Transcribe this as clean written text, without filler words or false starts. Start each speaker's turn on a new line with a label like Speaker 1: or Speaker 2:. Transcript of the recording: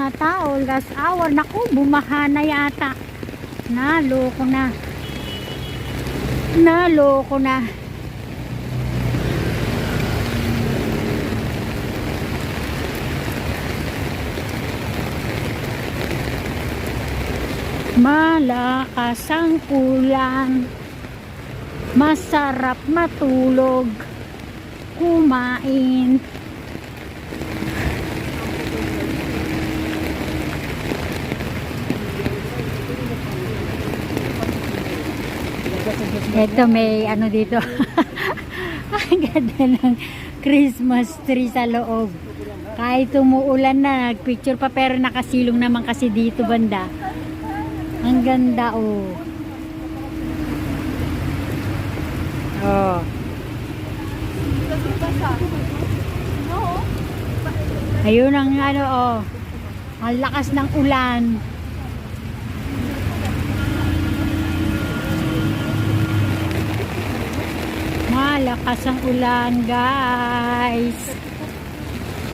Speaker 1: mga tao, last hour. Naku, bumaha na yata. Naloko na. Naloko na. Malakas ang ulan. Masarap matulog. Kumain. Ito may ano dito. Ang ganda ng Christmas tree sa loob. Kahit umuulan na, nagpicture pa pero nakasilong naman kasi dito banda. Ang ganda oh. Oh. Ayun ang ano oh. Ang lakas ng ulan. Malakas ang ulan, guys.